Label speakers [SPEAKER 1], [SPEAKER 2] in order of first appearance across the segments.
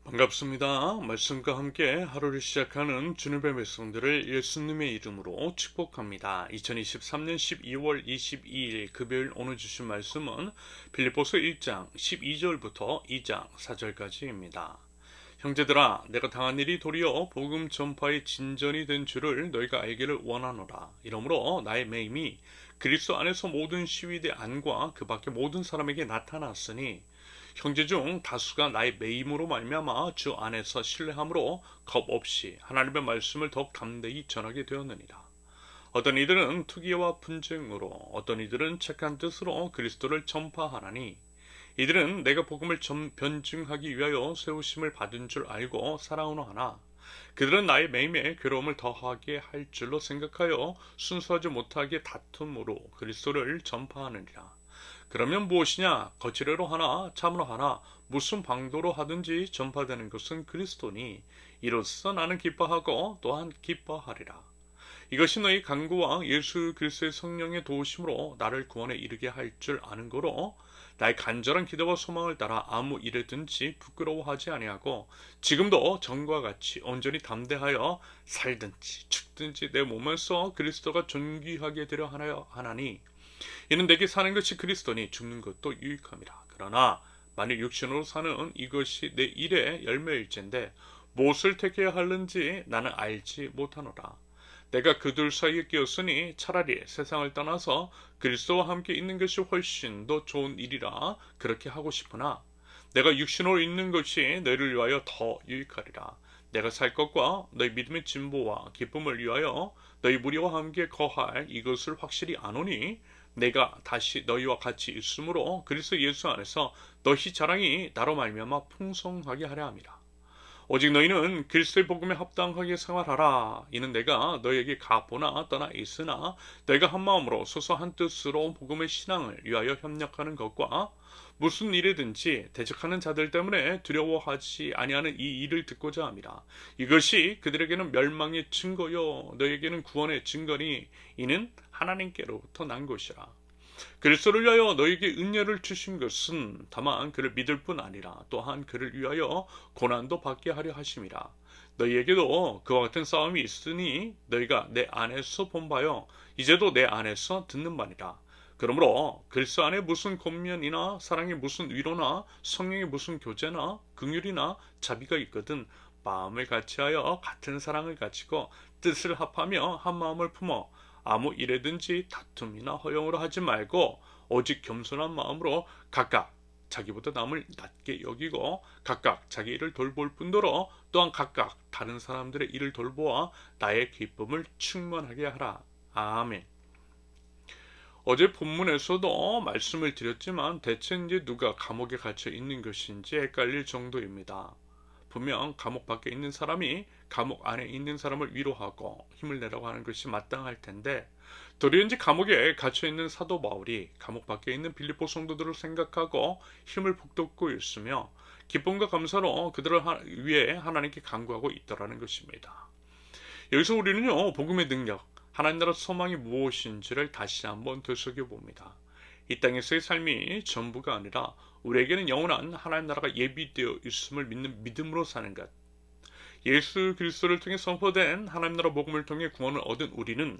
[SPEAKER 1] 반갑습니다. 말씀과 함께 하루를 시작하는 주님의 백성들을 예수님의 이름으로 축복합니다. 2023년 12월 22일 금요일 오늘 주신 말씀은 빌립보서 1장 12절부터 2장 4절까지입니다. 형제들아, 내가 당한 일이 도리어 복음 전파의 진전이 된 줄을 너희가 알기를 원하노라. 이러므로 나의 매임이 그리스도 안에서 모든 시위대 안과 그 밖의 모든 사람에게 나타났으니 형제 중 다수가 나의 매임으로 말미암아 주 안에서 신뢰함으로 겁 없이 하나님의 말씀을 더욱 담대히 전하게 되었느니라. 어떤 이들은 투기와 분쟁으로, 어떤 이들은 착한 뜻으로 그리스도를 전파하나니 이들은 내가 복음을 변증하기 위하여 세우심을 받은 줄 알고 살아오나 그들은 나의 매임에 괴로움을 더하게 할 줄로 생각하여 순수하지 못하게 다툼으로 그리스도를 전파하느니라. 그러면 무엇이냐? 거칠애로 하나 참으로 하나 무슨 방도로 하든지 전파되는 것은 그리스도니 이로써 나는 기뻐하고 또한 기뻐하리라. 이것이 너희 간구와 예수 그리스도의 성령의 도우심으로 나를 구원에 이르게 할 줄 아는 거로 나의 간절한 기대와 소망을 따라 아무 일에든지 부끄러워하지 아니하고 지금도 전과 같이 온전히 담대하여 살든지 죽든지 내 몸에서 그리스도가 존귀하게 되려 하나니 이는 내게 사는 것이 그리스도니 죽는 것도 유익함이라. 그러나 만일 육신으로 사는 이것이 내 일의 열매일진데 무엇을 택해야 하는지 나는 알지 못하노라. 내가 그들 사이에 끼었으니 차라리 세상을 떠나서 그리스도와 함께 있는 것이 훨씬 더 좋은 일이라 그렇게 하고 싶으나 내가 육신으로 있는 것이 너희를 위하여 더 유익하리라. 내가 살 것과 너희 믿음의 진보와 기쁨을 위하여 너희 무리와 함께 거할 이것을 확실히 아노니 내가 다시 너희와 같이 있으므로 그리스도 예수 안에서 너희 자랑이 나로 말미암아 풍성하게 하려 함이라. 오직 너희는 그리스도의 복음에 합당하게 생활하라. 이는 내가 너희에게 가보나 떠나 있으나 너희가 한 마음으로 서서 한 뜻으로 복음의 신앙을 위하여 협력하는 것과 무슨 일이든지 대적하는 자들 때문에 두려워하지 아니하는 이 일을 듣고자 함이라. 이것이 그들에게는 멸망의 증거요 너희에게는 구원의 증거니 이는 하나님께로부터 난 것이라. 그리스도를 위하여 너희에게 은혜를 주신 것은 다만 그를 믿을 뿐 아니라 또한 그를 위하여 고난도 받게 하려 하심이라. 너희에게도 그와 같은 싸움이 있으니 너희가 내 안에서 본 바요 이제도 내 안에서 듣는 바니라. 그러므로 그리스도 안에 무슨 권면이나 사랑의 무슨 위로나 성령의 무슨 교제나 긍휼이나 자비가 있거든 마음을 같이하여 같은 사랑을 가지고 뜻을 합하며 한 마음을 품어 아무 일에든지 다툼이나 허용으로 하지 말고 오직 겸손한 마음으로 각각 자기보다 남을 낮게 여기고 각각 자기 일을 돌볼 뿐더러 또한 각각 다른 사람들의 일을 돌보아 나의 기쁨을 충만하게 하라. 아멘. 어제 본문에서도 말씀을 드렸지만 대체 이제 누가 감옥에 갇혀 있는 것인지 헷갈릴 정도입니다. 분명 감옥 밖에 있는 사람이 감옥 안에 있는 사람을 위로하고 힘을 내라고 하는 것이 마땅할 텐데 도리어 이제 감옥에 갇혀 있는 사도 바울이 감옥 밖에 있는 빌립보 성도들을 생각하고 힘을 북돋고 있으며 기쁨과 감사로 그들을 위해 하나님께 간구하고 있다라는 것입니다. 여기서 우리는요 복음의 능력, 하나님 나라 소망이 무엇인지를 다시 한번 되새겨봅니다. 이 땅에서의 삶이 전부가 아니라 우리에게는 영원한 하나님 나라가 예비되어 있음을 믿는 믿음으로 사는 것. 예수 그리스도를 통해 선포된 하나님 나라 복음을 통해 구원을 얻은 우리는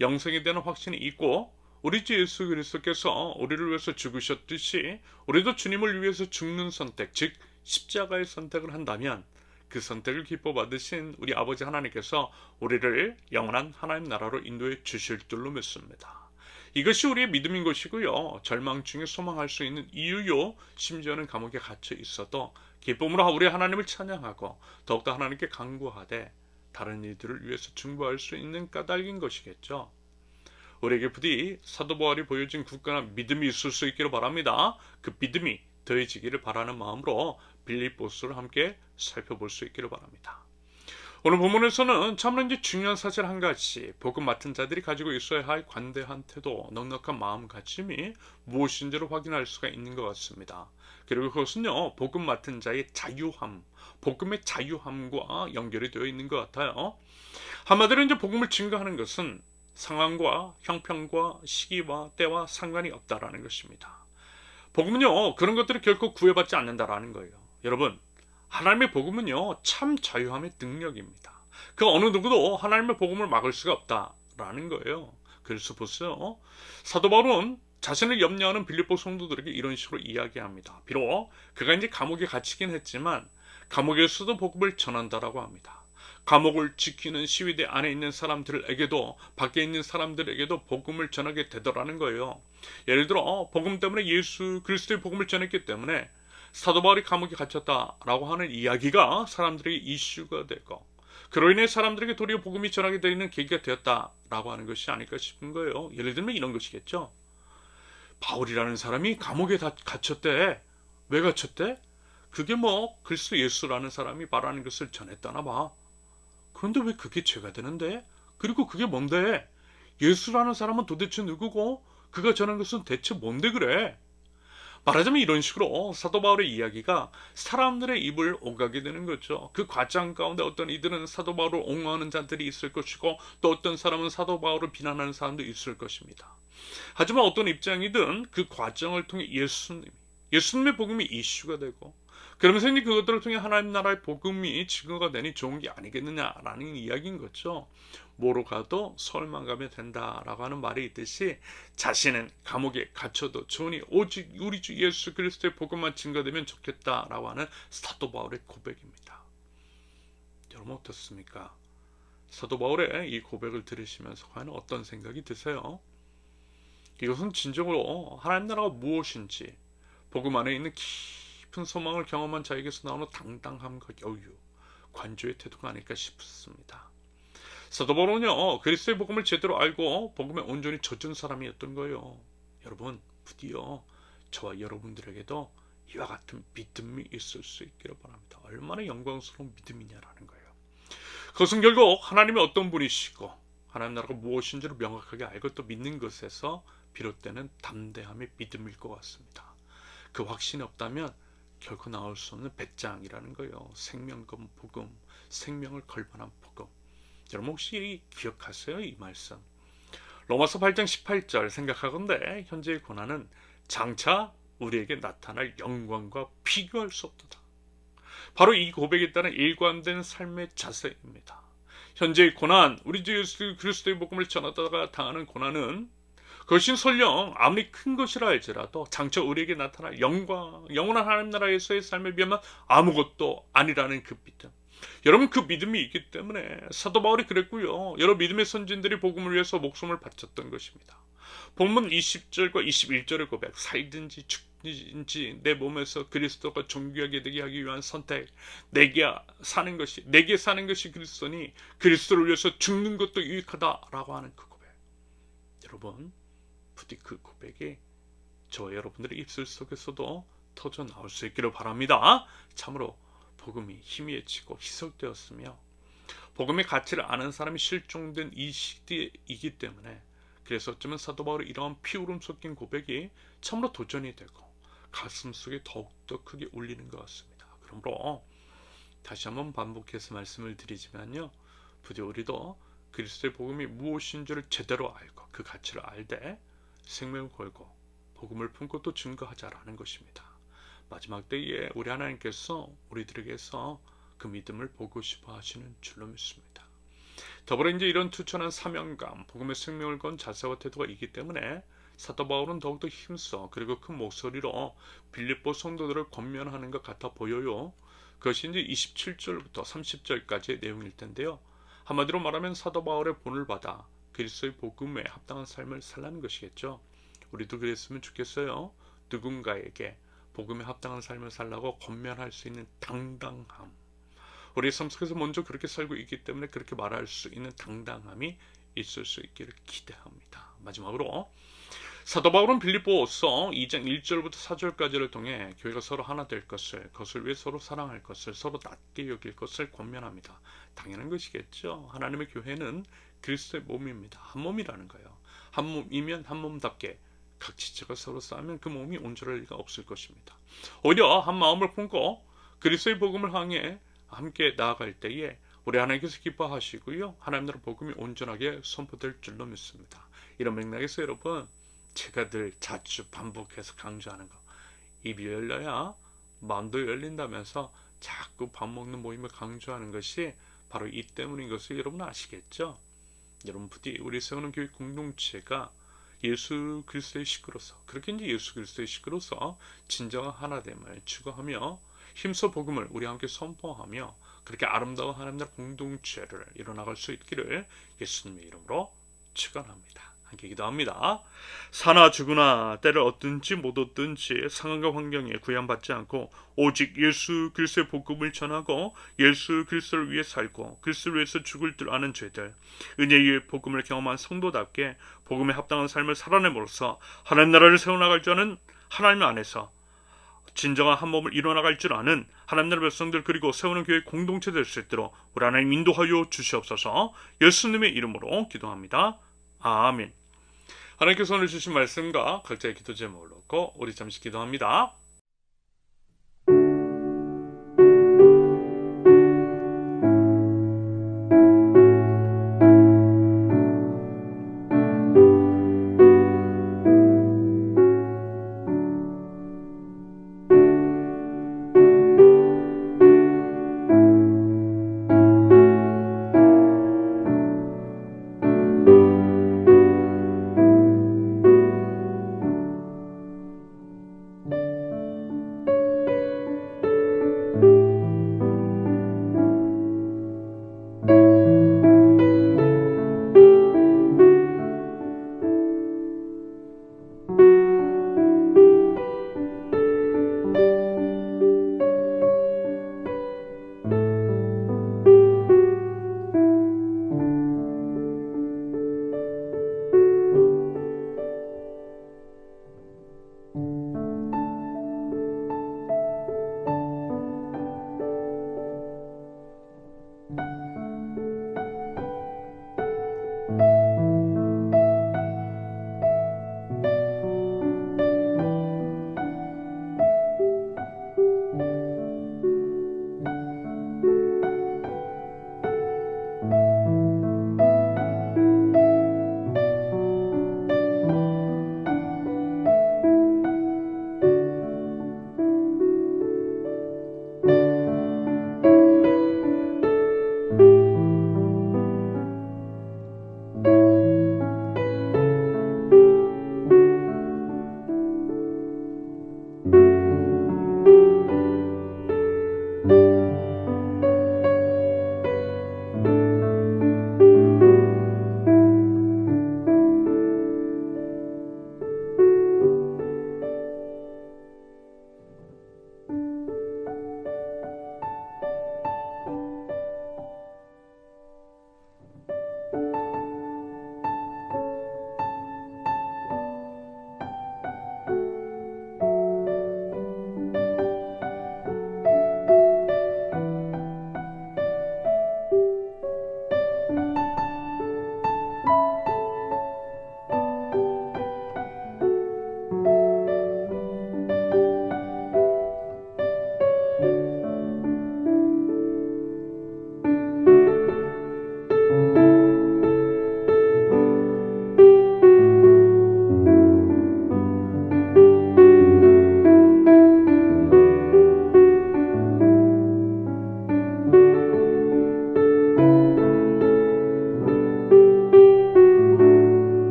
[SPEAKER 1] 영생에 대한 확신이 있고 우리 주 예수 그리스도께서 우리를 위해서 죽으셨듯이 우리도 주님을 위해서 죽는 선택, 즉 십자가의 선택을 한다면 그 선택을 기뻐 받으신 우리 아버지 하나님께서 우리를 영원한 하나님 나라로 인도해 주실 줄로 믿습니다. 이것이 우리의 믿음인 것이고요. 절망 중에 소망할 수 있는 이유요. 심지어는 감옥에 갇혀 있어도 기쁨으로 우리 하나님을 찬양하고 더욱더 하나님께 간구하되 다른 이들을 위해서 중보할 수 있는 까닭인 것이겠죠. 우리에게 부디 사도 바울이 보여준 굳건한 믿음이 있을 수 있기를 바랍니다. 그 믿음이 더해지기를 바라는 마음으로 빌립보서를 함께 살펴볼 수 있기를 바랍니다. 오늘 본문에서는 참으로 이제 중요한 사실 한 가지, 복음 맡은 자들이 가지고 있어야 할 관대한 태도, 넉넉한 마음가짐이 무엇인지를 확인할 수가 있는 것 같습니다. 그리고 그것은요, 복음 맡은 자의 자유함, 복음의 자유함과 연결이 되어 있는 것 같아요. 한마디로 이제 복음을 증거하는 것은 상황과 형편과 시기와 때와 상관이 없다라는 것입니다. 복음은요, 그런 것들을 결코 구애받지 않는다라는 거예요. 여러분, 하나님의 복음은요, 참 자유함의 능력입니다. 그 어느 누구도 하나님의 복음을 막을 수가 없다라는 거예요. 그래서 보세요. 사도 바울은 자신을 염려하는 빌립보 성도들에게 이런 식으로 이야기합니다. 비록 그가 이제 감옥에 갇히긴 했지만 감옥에서도 복음을 전한다라고 합니다. 감옥을 지키는 시위대 안에 있는 사람들에게도 밖에 있는 사람들에게도 복음을 전하게 되더라는 거예요. 예를 들어 복음 때문에 예수 그리스도의 복음을 전했기 때문에 사도 바울이 감옥에 갇혔다라고 하는 이야기가 사람들에게 이슈가 되고 그로 인해 사람들에게 도리어 복음이 전하게 되는 계기가 되었다라고 하는 것이 아닐까 싶은 거예요. 예를 들면 이런 것이겠죠. 바울이라는 사람이 감옥에 갇혔대. 왜 갇혔대? 그게 뭐 그리스도 예수라는 사람이 말하는 것을 전했다나 봐. 그런데 왜 그게 죄가 되는데? 그리고 그게 뭔데? 예수라는 사람은 도대체 누구고 그가 전한 것은 대체 뭔데 그래? 말하자면 이런 식으로 사도 바울의 이야기가 사람들의 입을 오가게 되는 거죠. 그 과정 가운데 어떤 이들은 사도 바울을 옹호하는 자들이 있을 것이고 또 어떤 사람은 사도 바울을 비난하는 사람도 있을 것입니다. 하지만 어떤 입장이든 그 과정을 통해 예수님의 복음이 이슈가 되고 그러면서 이제 그것들을 통해 하나님 나라의 복음이 증거가 되니 좋은 게 아니겠느냐라는 이야기인 거죠. 뭐로 가도 서울만 가면 된다라고 하는 말이 있듯이 자신은 감옥에 갇혀도 좋으니 오직 우리 주 예수 그리스도의 복음만 증거되면 좋겠다라고 하는 사도 바울의 고백입니다. 여러분 어떻습니까? 사도 바울의 이 고백을 들으시면서 과연 어떤 생각이 드세요? 이것은 진정으로 하나님 나라가 무엇인지 복음 안에 있는 깊은 소망을 경험한 자에게서 나오는 당당함과 여유, 관조의 태도가 아닐까 싶습니다. 사도 바울은요 그리스도의 복음을 제대로 알고 복음에 온전히 젖은 사람이었던 거예요. 여러분 부디어 저와 여러분들에게도 이와 같은 믿음이 있을 수 있기를 바랍니다. 얼마나 영광스러운 믿음이냐라는 거예요. 그것은 결국 하나님이 어떤 분이시고 하나님 나라가 무엇인지를 명확하게 알고 또 믿는 것에서 비롯되는 담대함의 믿음일 것 같습니다. 그 확신이 없다면 결코 나올 수 없는 배짱이라는 거예요. 생명과 복음, 생명을 걸만한 복음. 여러분 혹시 기억하세요? 이 말씀. 로마서 8장 18절 생각하건대 현재의 고난은 장차 우리에게 나타날 영광과 비교할 수 없도다. 바로 이 고백에 따른 일관된 삶의 자세입니다. 현재의 고난, 우리 주 예수 그리스도의 복음을 전하다가 당하는 고난은 그것이 설령 아무리 큰 것이라 할지라도 장차 우리에게 나타날 영광, 영원한 하나님 나라에서의 삶에 비하면 아무것도 아니라는 그 믿음. 여러분 그 믿음이 있기 때문에 사도 바울이 그랬고요. 여러 믿음의 선진들이 복음을 위해서 목숨을 바쳤던 것입니다. 본문 20절과 21절의 고백, 살든지 죽든지 내 몸에서 그리스도가 존귀하게 되게 하기 위한 선택, 내게 사는 것이 그리스도니 그리스도를 위해서 죽는 것도 유익하다라고 하는 그 고백. 여러분 부디 그 고백이 저와 여러분들의 입술 속에서도 터져 나올 수 있기를 바랍니다. 참으로 복음이 희미해지고 희석되었으며 복음의 가치를 아는 사람이 실종된 이 시대이기 때문에 그래서 어쩌면 사도 바울의 이러한 피울음 섞인 고백이 참으로 도전이 되고 가슴 속에 더욱더 크게 울리는 것 같습니다. 그러므로 다시 한번 반복해서 말씀을 드리지만요. 부디 우리도 그리스도의 복음이 무엇인지를 제대로 알고 그 가치를 알되 생명을 걸고 복음을 품고 또 증거하자라는 것입니다. 마지막 때에 우리 하나님께서 우리들에게서 그 믿음을 보고 싶어 하시는 줄로 믿습니다. 더불어 이제 이런 투철한 사명감, 복음의 생명을 건 자세와 태도가 있기 때문에 사도 바울은 더욱더 힘써 그리고 큰 목소리로 빌립보 성도들을 권면하는 것 같아 보여요. 그것이 이제 27절부터 30절까지의 내용일 텐데요. 한마디로 말하면 사도 바울의 본을 받아 그리스도의 복음에 합당한 삶을 살라는 것이겠죠. 우리도 그랬으면 좋겠어요. 누군가에게 복음에 합당한 삶을 살라고 권면할 수 있는 당당함. 우리의 삶 속에서 먼저 그렇게 살고 있기 때문에 그렇게 말할 수 있는 당당함이 있을 수 있기를 기대합니다. 마지막으로 사도 바울은 빌립보서 2장 1절부터 4절까지를 통해 교회가 서로 하나 될 것을, 그것을 위해 서로 사랑할 것을, 서로 낮게 여길 것을 권면합니다. 당연한 것이겠죠. 하나님의 교회는 그리스도의 몸입니다. 한 몸이라는 거예요. 한 몸이면 한 몸답게 각 지체가 서로 싸우면 그 몸이 온전할 리가 없을 것입니다. 오히려 한 마음을 품고 그리스도의 복음을 향해 함께 나아갈 때에 우리 하나님께서 기뻐하시고요. 하나님 나라 복음이 온전하게 선포될 줄로 믿습니다. 이런 맥락에서 여러분, 제가 늘 자주 반복해서 강조하는 거, 입이 열려야 마음도 열린다면서 자꾸 밥 먹는 모임을 강조하는 것이 바로 이 때문인 것을 여러분 아시겠죠? 여러분 부디 우리 세우는 교회 공동체가 예수 그리스도의 식구로서, 그렇게 이제 예수 그리스도의 식구로서 진정한 하나됨을 추구하며 힘써 복음을 우리 함께 선포하며 그렇게 아름다운 하나님 나라 공동체를 이뤄나갈 수 있기를 예수님의 이름으로 축원합니다. 함께 기도합니다. 사나 죽으나 때를 얻든지 못 얻든지 상황과 환경에 구애받지 않고 오직 예수 그리스도의 복음을 전하고 예수 그리스도를 위해 살고 그리스도를 위해서 죽을 줄 아는 죄들, 은혜의 복음을 경험한 성도답게 복음에 합당한 삶을 살아냄으로써 하나님 나라를 세워나갈 줄 아는 하나님 안에서 진정한 한 몸을 이뤄나갈 줄 아는 하나님 나라 백성들, 그리고 세우는 교회 공동체 될 수 있도록 우리 하나님 인도하여 주시옵소서. 예수님의 이름으로 기도합니다. 아멘. 하나님께서 오늘 주신 말씀과 각자의 기도 제목을 놓고 우리 잠시 기도합니다.